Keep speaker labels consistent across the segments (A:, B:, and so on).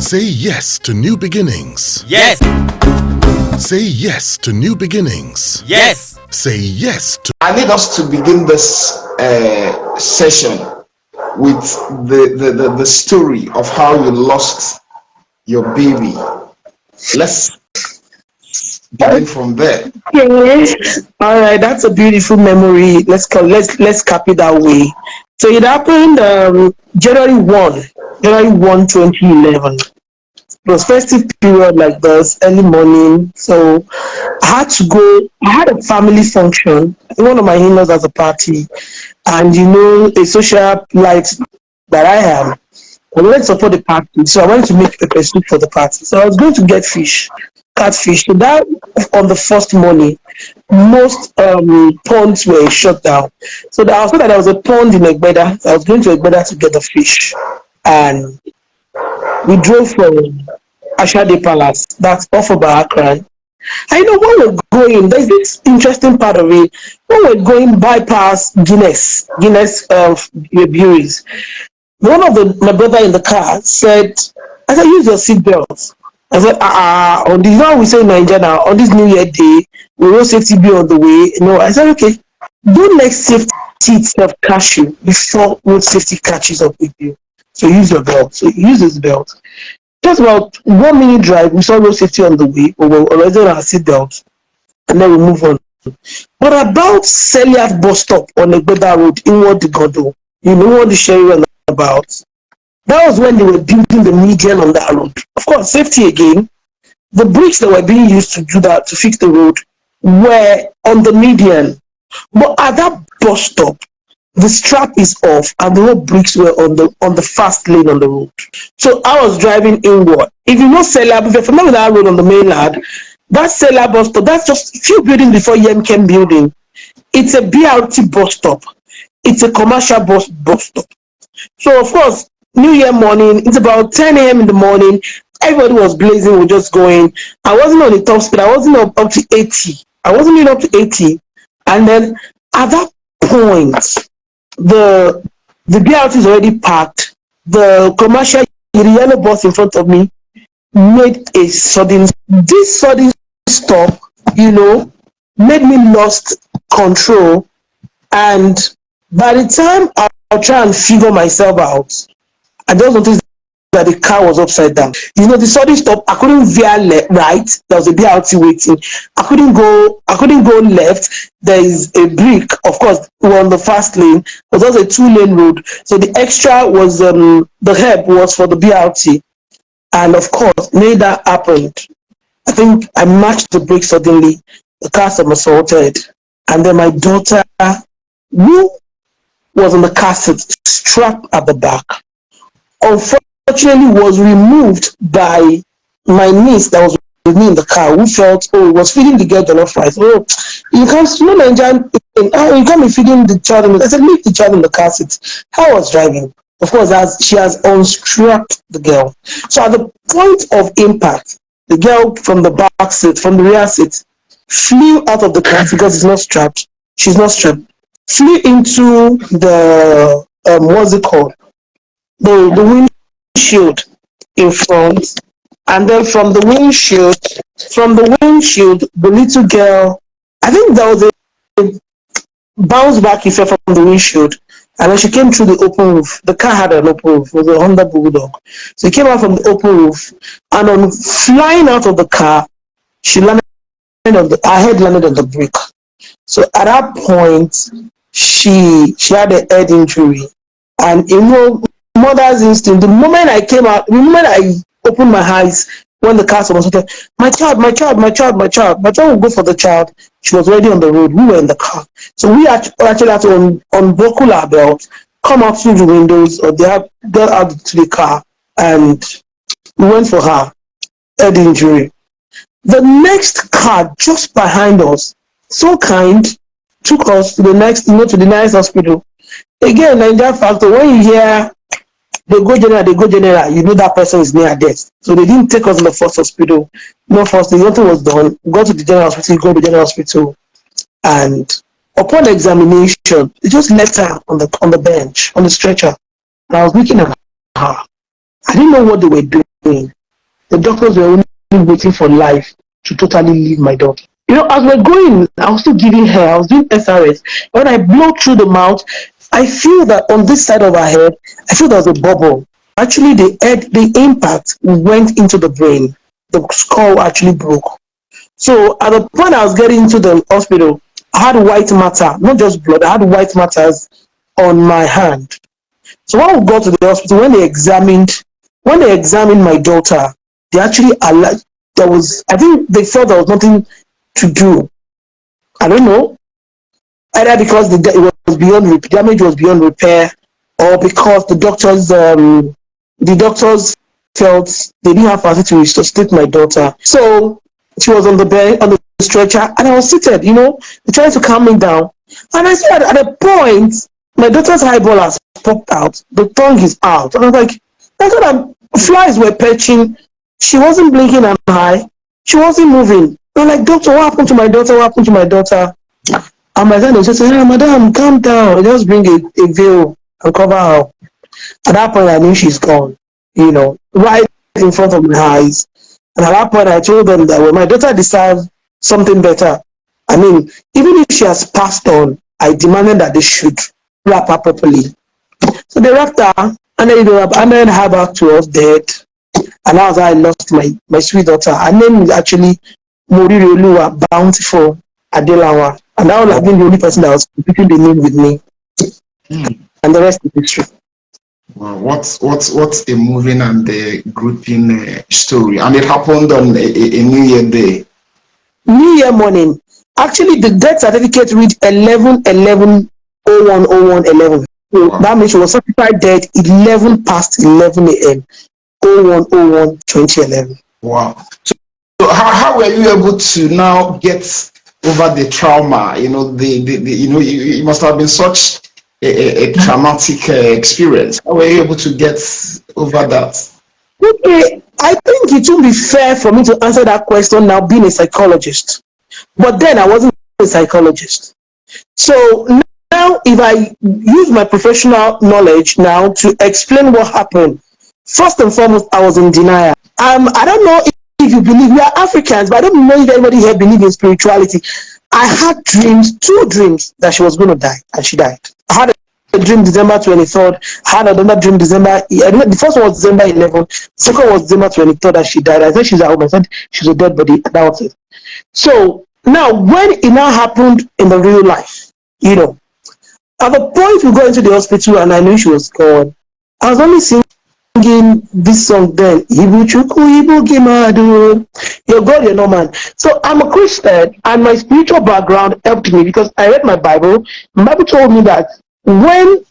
A: Say yes to new beginnings.
B: Yes.
A: Say yes to new beginnings.
B: Yes.
A: Say yes to...
C: I need us to begin this session with the story of how you lost your baby. Let's begin from there.
D: Okay. All right, that's a beautiful memory. Let's cap it that way. So it happened January 1, 2011. It was festive period like this, early morning. So I had to go. I had a family function. One of my in-laws has a party, and a social life that I am. I wanted to support the party, so I wanted to make pepper soup for the party. So I was going to get catfish. So that on the first morning, most ponds were shut down. So I saw that there was a pond in Egbeda. So I was going to Egbeda to get the fish, and we drove from Ashade Palace, that's off of Akran. I know when we're going, there's this interesting part of it. When we're going bypass Guinness breweries, one of my brother in the car said, I said, use your seatbelt. I said, on this, now we say in Nigeria now, on this New Year day, we will safety be on the way. I said, okay, don't let safety itself catch you before road safety catches up with you. So use your belt. So use his belt. Just about 1 minute drive, we saw road safety on the way. We were already on our seatbelt, and then we move on. But about Seliat bus stop on Egbeda Road, inward the Godo, what the sharing about. That was when they were building the median on that road. Of course, safety again. The bricks that were being used to do that, to fix the road, were on the median. But at that bus stop, the strap is off and the road bricks were on the fast lane on the road. So I was driving inward. If you know Selab, if you're familiar with that road on the mainland, that Selab bus stop, that's just a few buildings before Yemkem building. It's a BRT bus stop. It's a commercial bus stop. So of course, New Year morning, it's about 10 a.m. in the morning. Everybody was blazing, we're just going. I wasn't on the top speed. I wasn't up to 80. I wasn't even up to 80. And then at that point, the BRT is already parked. The commercial yellow bus in front of me made a sudden stop, made me lost control. And by the time I'll try and figure myself out, I just noticed that the car was upside down. The sudden stop, I couldn't veer right. There was a BRT waiting. I couldn't go left. There is a brick. Of course, we were on the fast lane. It was also a 2-lane road. So the extra was, the help was for the BRT. And of course, when that happened, I think I matched the brake suddenly. The car somersaulted. And then my daughter, who was on the car seat, strapped at the back, unfortunately was removed by my niece that was with me in the car, who felt, was feeding the girl jollof rice. You can't be feeding the child. I said, leave the child in the car seat. I was driving. Of course, as she has unstrapped the girl. So at the point of impact, the girl from the back seat, from the rear seat, flew out of the car because it's not strapped. She's not strapped. Flew into the, what's it called? The windshield in front, and then from the windshield, the little girl, I think there was a bounce back effect from the windshield, and then she came through the open roof. The car had an open roof, it was a Honda Bulldog. So she came out from the open roof, and on flying out of the car, she landed her head landed on the brick. So at that point, she had a head injury, and mother's instinct. The moment I came out, the moment I opened my eyes, when the car was like, my child will go for the child. She was already on the road. We were in the car. So we actually had to unbuckle our belt, come out through the windows, or got out to the car, and we went for her head injury. The next car just behind us, so kind, took us to the next hospital. Again, Nigeria factor, when you hear they go general, that person is near death. So they didn't take us in the first hospital. No, first thing, nothing was done. We got to the general hospital, go to the general hospital, and upon examination, they just left her on the bench, on the stretcher. And I was looking at her. I didn't know what they were doing. The doctors were only waiting for life to totally leave my daughter. As we're going, I was still giving her, I was doing SRS. When I blow through the mouth, I feel that on this side of her head, I feel there's a bubble. Actually, the impact went into the brain. The skull actually broke. So at the point I was getting into the hospital, I had white matter, not just blood, I had white matters on my hand. So when we got to the hospital, when they examined my daughter, they actually I think they felt there was nothing to do. I don't know, either because it was damage was beyond repair, or because the doctors felt they didn't have capacity to resuscitate my daughter. So she was on the bed, on the stretcher, and I was seated, trying to calm me down. And I saw at a point, my daughter's eyeball has popped out, the tongue is out. And I was like, I thought flies were perching. She wasn't blinking an eye. She wasn't moving. I'm like, doctor, what happened to my daughter? What happened to my daughter? And my son just said, hey, madam, calm down. Just bring a veil and cover her. At that point, I knew she's gone, right in front of my eyes. And at that point, I told them that when my daughter deserves something better, I mean, even if she has passed on, I demanded that they should wrap her properly. So they wrapped her, and then handed her back to us dead. And that was how I lost my sweet daughter. Her name is actually Moririoluwa Bountiful Adelanwa. And that would have been the only person that was repeating the name with me. And the rest is history.
C: Wow, what's a moving and a gripping story? And it happened on a New Year day.
D: New Year morning. Actually, the death certificate read 11/11/01/01/11. So that means she was certified dead 11 past 11 a.m. 01/01/2011.
C: Wow. So how were you able to now get over the trauma? You must have been such a traumatic experience. How were you able to get over that?
D: Okay, I think it would be fair for me to answer that question now being a psychologist. But then I wasn't a psychologist. So now if I use my professional knowledge now to explain what happened, first and foremost, I was in denial. I don't know if you believe, we are Africans, but I don't know if anybody here believes in spirituality. I had two dreams that she was going to die, and she died. I had a dream December 23rd, I had another dream the first one was December 11th, the second was December 23rd that she died. I said she's at home, I said she's a dead body, and that was it. So now, when it now happened in the real life, at the point we go into the hospital and I knew she was gone, I was only singing this song then, Ibu Chuku, Ibu Gimadu, you're God, you're no man. So I'm a Christian, and my spiritual background helped me because I read my Bible. My Bible told me that when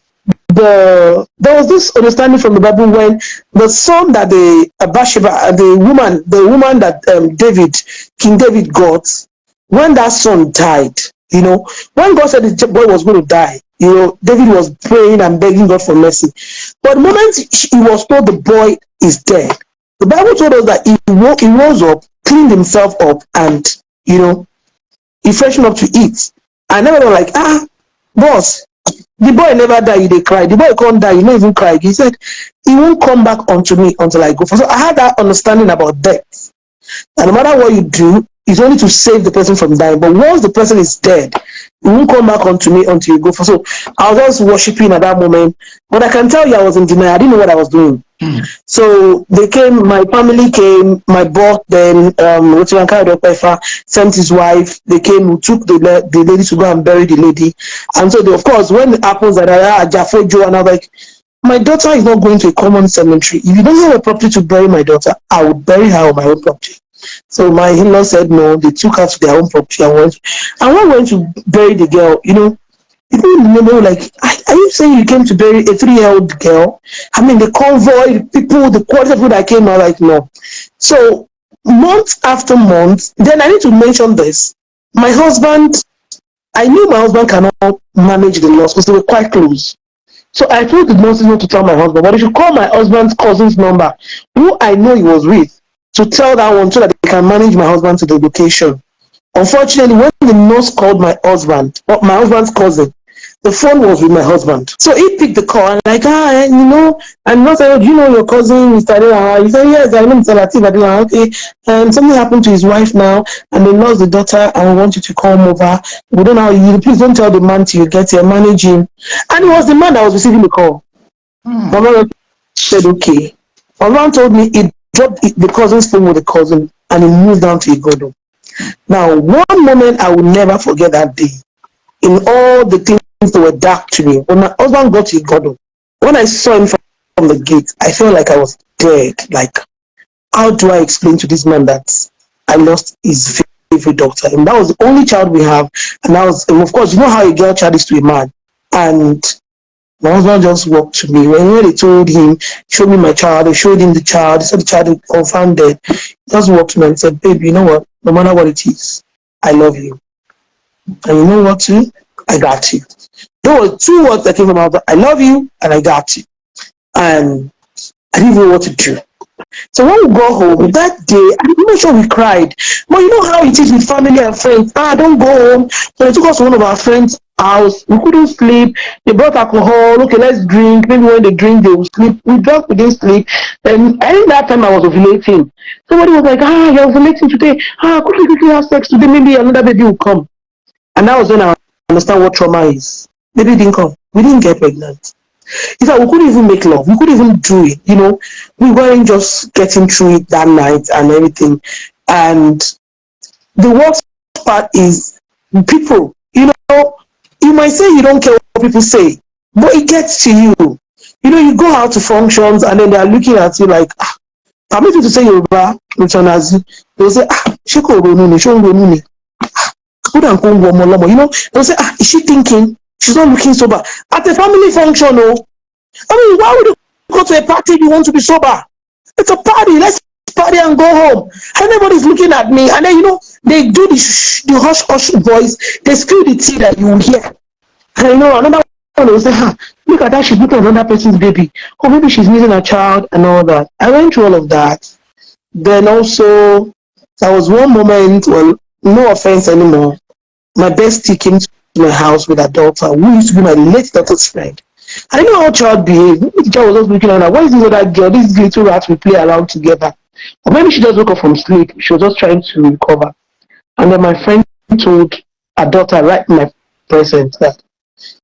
D: there was this understanding from the Bible, when the son that Bathsheba, the woman that King David got, when that son died, when God said the boy was going to die, David was praying and begging God for mercy. But the moment he was told the boy is dead, the Bible told us that he rose up, cleaned himself up, and he freshened up to eat. And they were like, boss, the boy never died, they cried. The boy can't die, he not even cried. He said, he won't come back unto me until I go. So I had that understanding about death. And no matter what you do, it's only to save the person from dying. But once the person is dead, he won't come back unto me until you go. So I was just worshiping at that moment. But I can tell you I was in denial. I didn't know what I was doing. So they came, my family came, my boss then, Rotiranka sent his wife. They came, who took the lady to go and bury the lady. And so of course, when it happens that Jafojo, and I'm like, my daughter is not going to a common cemetery. If you don't have a property to bury my daughter, I would bury her on my own property. So my in-law said no, they took her to their own property and when I went to bury the girl, people remember like, are you saying you came to bury a 3-year-old girl? I mean, the convoy, the quality of people that came out, like, no. So month after month, then I need to mention this. My husband, I knew my husband cannot manage the loss because they were quite close. So I told the nurses not to tell my husband, but they should call my husband's cousin's number, who I know he was with, to tell that one so that they can manage my husband to the location. Unfortunately, when the nurse called my husband's cousin, The phone was with my husband. So he picked the call and like, and not saying, do you know your cousin, Mr. Adelanwa? He said, yes, I know Mr. Latif Adelanwa. Okay. And something happened to his wife now, and they lost the daughter, and we want you to come over. We don't know how you, please don't tell the man till you get here, manage him. And it was the man that was receiving the call. My mother said, okay. My mom told me he dropped the cousin's phone with the cousin, and he moved down to Igodo. Now, one moment I will never forget that day. In all the things that were dark to me, when my husband got to Igodo, when I saw him from the gate, I felt like I was dead. Like, how do I explain to this man that I lost his favorite daughter? And that was the only child we have. And that was, and of course, you know how a girl child is to a man. And my husband just walked to me. When they told him, show me my child, they showed him the child, they said the child is confirmed dead. He just walked to me and said, babe, you know what? No matter what it is, I love you. And you know what too? I got you. There were two words that came from my mouth. I love you and I got you. And I didn't know what to do. So when we got home that day, I'm not sure we cried. But you know how it is with family and friends. Don't go home. So they took us to one of our friends' house. We couldn't sleep. They brought alcohol. Okay, let's drink. Maybe when they drink, they will sleep. We drank, we didn't sleep. And I think that time I was ovulating. Somebody was like, you're ovulating today. Quickly have sex today. Maybe another baby will come. And that was when I understand what trauma is. Baby didn't come. We didn't get pregnant. In fact, we couldn't even make love. We couldn't even do it. We weren't just getting through it that night and everything. And the worst part is people, you might say you don't care what people say, but it gets to you. You go out to functions and then they're looking at you like, permit me to say Yoruba, they'll say, Sheko Ronuni, Shon Ronuni. They'll say, is she thinking? She's not looking sober. At a family function, why would you go to a party if you want to be sober? It's a party. Let's party and go home. Everybody's looking at me. And then, they do the hush voice. They spill the tea that you will hear. And another one will say, look at that. She's looking at another person's baby. Or maybe she's missing a child and all that. I went through all of that. Then also, there was one moment, well, no offense anymore. My bestie came to my house with her daughter, who used to be my late daughter's friend. I didn't know how child behaved. The child was just looking at her. What is this other girl? This little rat we play around together. Or maybe she just woke up from sleep. She was just trying to recover. And then my friend told her daughter right in my presence that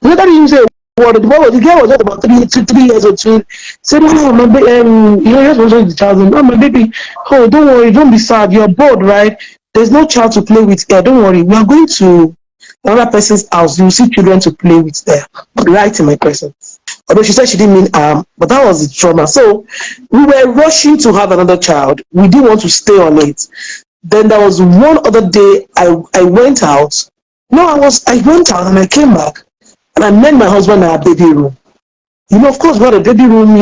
D: the other didn't say what the girl was just about 3 years old. She said, my baby, just mentioned the child. My baby, don't worry, don't be sad. You're bored, right? There's no child to play with here. Don't worry. We are going to another person's house. You see children to play with there. Right in my presence. Although she said she didn't mean but that was the trauma. So we were rushing to have another child. We didn't want to stay on it. Then there was one other day I went out. I went out and I came back and I met my husband in our baby room. Of course, we had a baby room,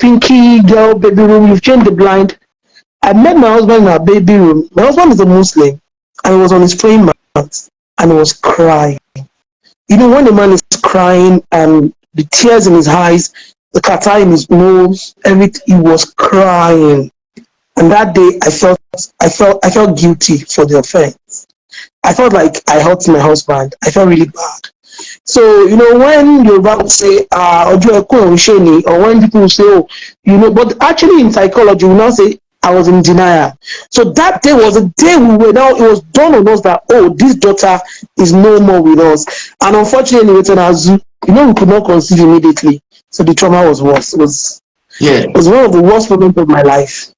D: pinky girl baby room, you've changed the blind. I met my husband in our baby room. My husband is a Muslim and he was on his praying mat and he was crying. When the man is crying and the tears in his eyes, the kata in his nose, everything, he was crying. And that day I felt guilty for the offense. I felt like I hurt my husband. I felt really bad. So, when Yoruba will say, or when people will say, but actually in psychology, we now say, I was in denial. So that day was a day it was done on us that, this daughter is no more with us. And unfortunately, with an Azu, we could not conceive immediately. So the trauma was worse. It was one of the worst moments of my life.